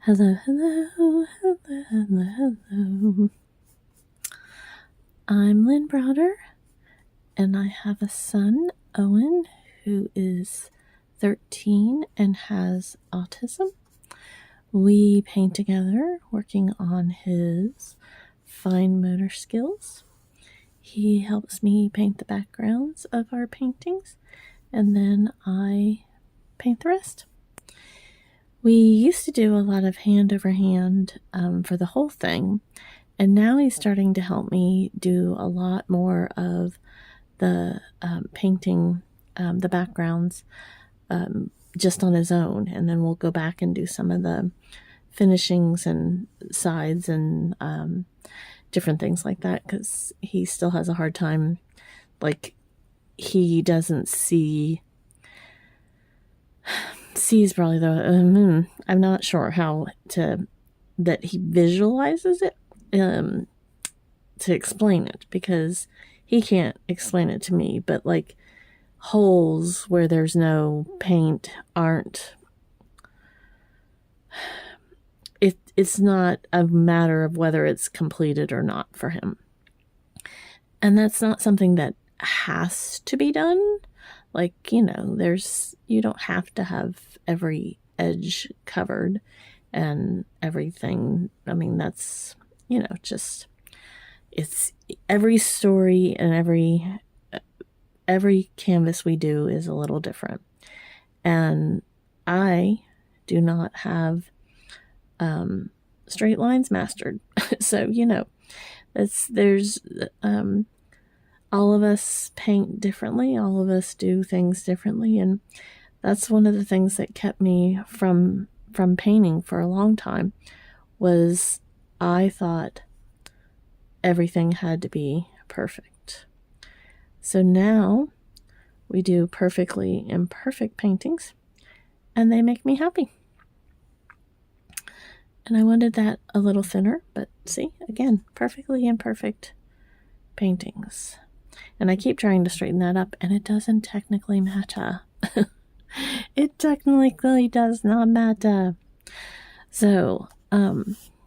Hello, hello, hello, hello, hello. I'm Lynn Browder, and I have a son, Owen, who is 13 and has autism. We paint together, working on his fine motor skills. He helps me paint the backgrounds of our paintings, and then I paint the rest. We used to do a lot of hand over hand for the whole thing, and now he's starting to help me do a lot more of the painting, the backgrounds, just on his own. And then we'll go back and do some of the finishings and sides and different things like that, because he still has a hard time. Like, he doesn't sees probably the I'm not sure how that he visualizes it to explain it, because he can't explain it to me. But like, holes where there's no paint aren't, it's not a matter of whether it's completed or not for him. And that's not something that has to be done. Like, you don't have to have every edge covered and everything. I mean, that's, just, it's every story and every canvas we do is a little different. And I do not have straight lines mastered. So, there's all of us paint differently. All of us do things differently. And that's one of the things that kept me from painting for a long time, was I thought everything had to be perfect. So now we do perfectly imperfect paintings, and they make me happy. And I wanted that a little thinner, but see, again, perfectly imperfect paintings. And I keep trying to straighten that up, and it doesn't technically matter. It technically does not matter. So,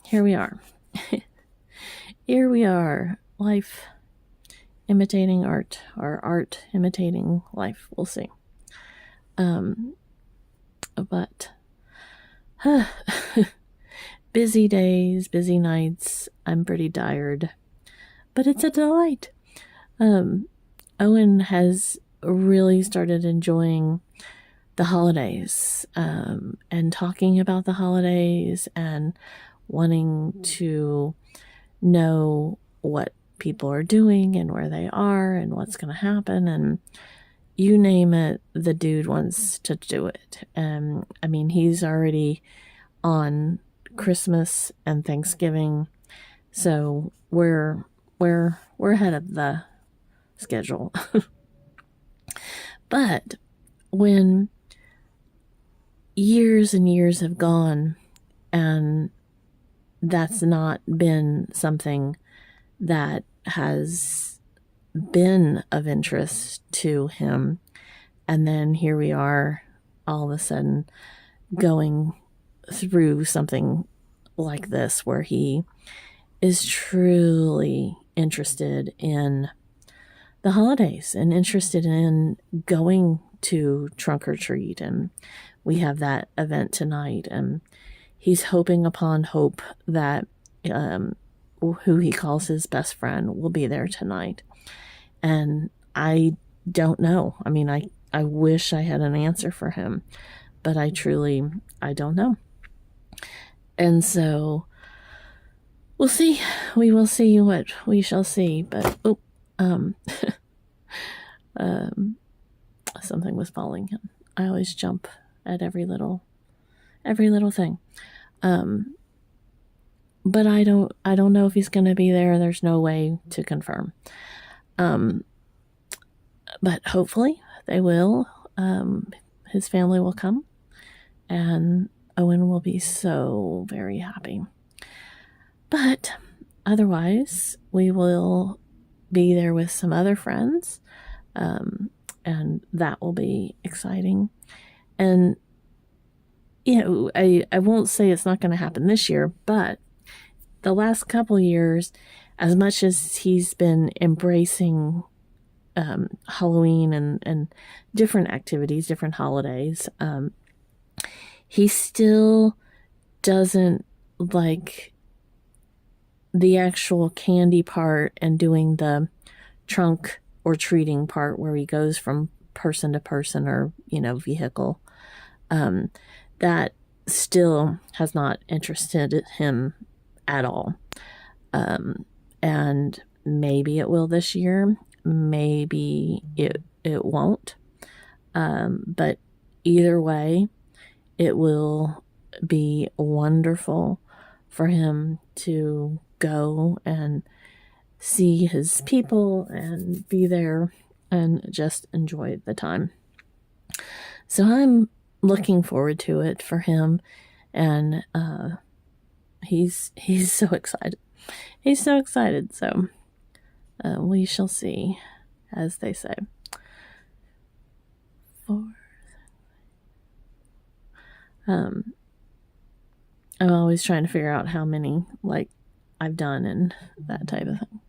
here we are. Here we are. Life imitating art, or art imitating life. We'll see. But busy days, busy nights. I'm pretty tired, but it's a delight. Owen has really started enjoying the holidays, and talking about the holidays, and wanting to know what people are doing and where they are and what's going to happen. And you name it, the dude wants to do it. I mean, he's already on Christmas and Thanksgiving, so we're ahead of the schedule. But when years and years have gone and that's not been something that has been of interest to him, and then here we are all of a sudden going through something like this, where he is truly interested in the holidays and interested in going to trunk or treat. And we have that event tonight, and he's hoping upon hope that who he calls his best friend will be there tonight. And I don't know. I mean, I wish I had an answer for him, but I don't know. And so we'll see. We will see what we shall see. But something was falling. I always jump at every little thing. But I don't know if he's going to be there. There's no way to confirm. But hopefully they will. His family will come, and Owen will be so very happy. But otherwise, we will be there with some other friends, and that will be exciting. And I won't say it's not going to happen this year, but the last couple years, as much as he's been embracing Halloween and different activities, different holidays, he still doesn't like the actual candy part and doing the trunk or treating part where he goes from person to person or, vehicle. That still has not interested him at all. And maybe it will this year. Maybe it won't. But either way, it will be wonderful for him to go and see his people and be there and just enjoy the time. So I'm looking forward to it for him, and he's so excited. He's so excited. So we shall see, as they say. I'm always trying to figure out how many I've done and that type of thing.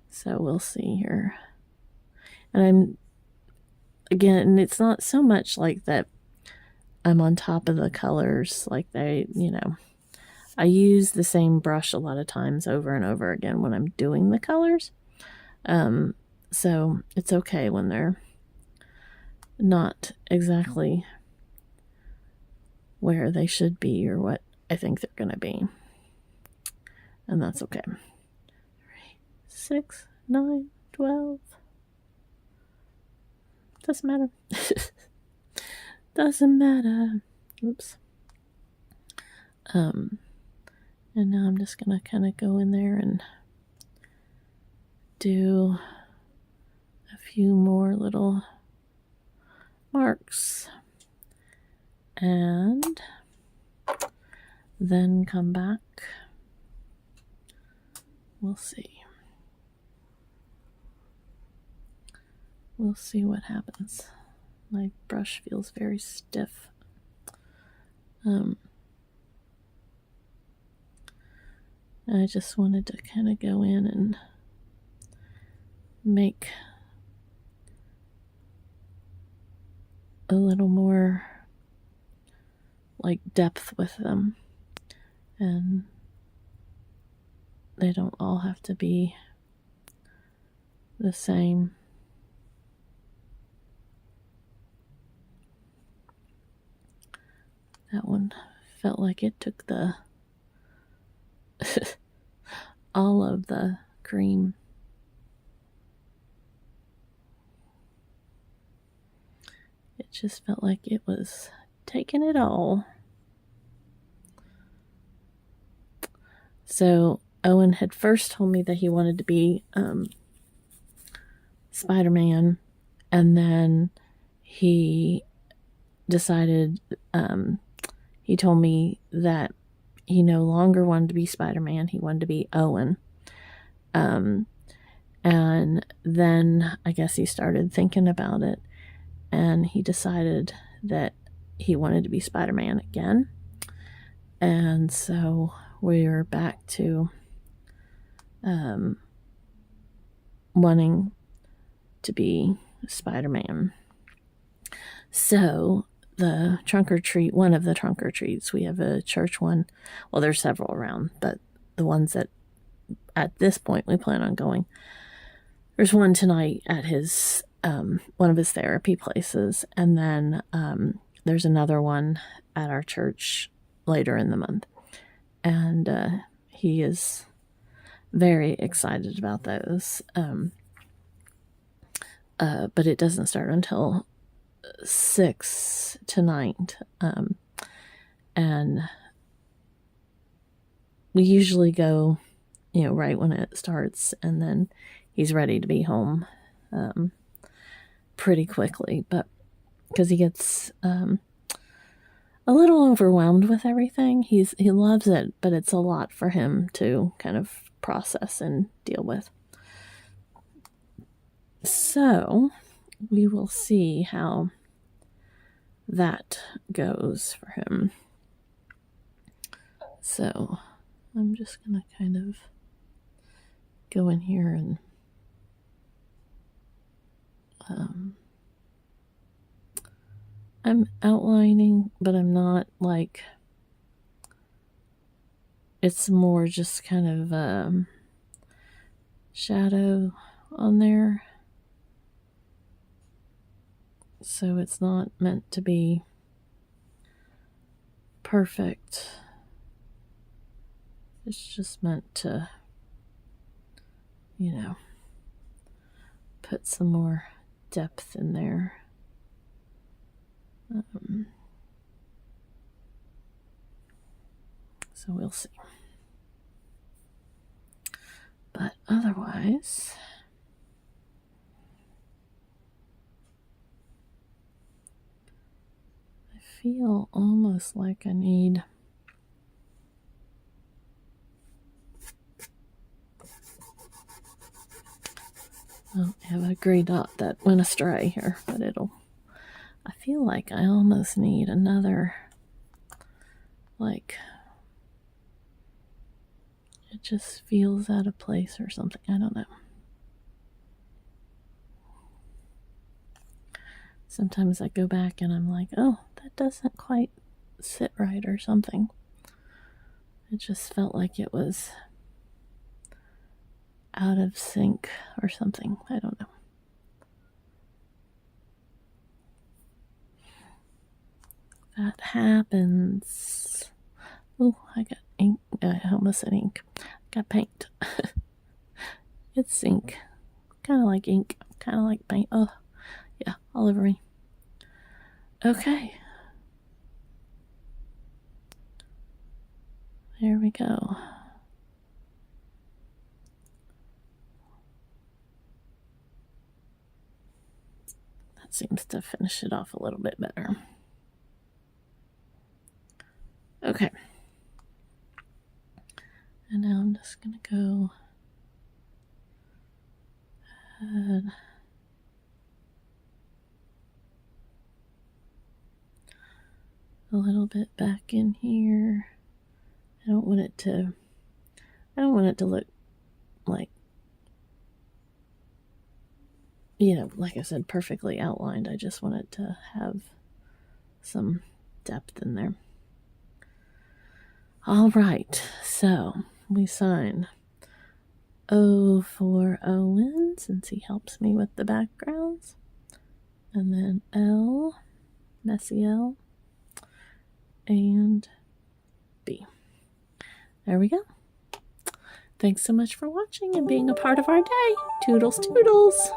So we'll see here. And again, it's not so much like that I'm on top of the colors, like I use the same brush a lot of times over and over again when I'm doing the colors. So it's okay when they're not exactly where they should be or what I think they're going to be. And that's okay. 3, 6, 9, 12. Doesn't matter. Doesn't matter. Oops. And now I'm just going to kind of go in there and do a few more little marks. And then come back. We'll see. We'll see what happens. My brush feels very stiff. I just wanted to kind of go in and make a little more depth with them, and they don't all have to be the same. That one felt like it took the all of the cream. It just felt like it was taking it all. So Owen had first told me that he wanted to be Spider-Man, and then he decided, he told me that he no longer wanted to be Spider-Man, he wanted to be Owen. And then I guess he started thinking about it, and he decided that he wanted to be Spider-Man again. And so we're back to wanting to be Spider-Man. So the trunk or treat, one of the trunk or treats, we have a church one. Well, there's several around, but the ones that at this point we plan on going. There's one tonight at his one of his therapy places, and then there's another one at our church later in the month. And he is very excited about those. But it doesn't start until 6 tonight. And we usually go, right when it starts, and then he's ready to be home pretty quickly. But because he gets a little overwhelmed with everything. He loves it, but it's a lot for him to kind of process and deal with. So we will see how that goes for him. So I'm just going to kind of go in here and I'm outlining, but I'm not like, it's more just kind of shadow on there. So it's not meant to be perfect. It's just meant to, you know, put some more depth in there. So we'll see. But otherwise, I feel almost like I need I have a gray dot that went astray here, but I feel like I almost need another, like, it just feels out of place or something. I don't know. Sometimes I go back and I'm like, oh, that doesn't quite sit right or something. It just felt like it was out of sync or something. I don't know. That happens. Oh, I got ink. I almost said ink. I got paint. It's ink. Kind of like ink. Kind of like paint. Oh, yeah, all over me. Okay. There we go. That seems to finish it off a little bit better. Okay. And now I'm just going to go ahead. A little bit back in here. I don't want it to look like, you know, like I said, perfectly outlined. I just want it to have some depth in there. All right, so we sign O for Owen, since he helps me with the backgrounds. And then L, messy L, and B. There we go. Thanks so much for watching and being a part of our day. Toodles, toodles.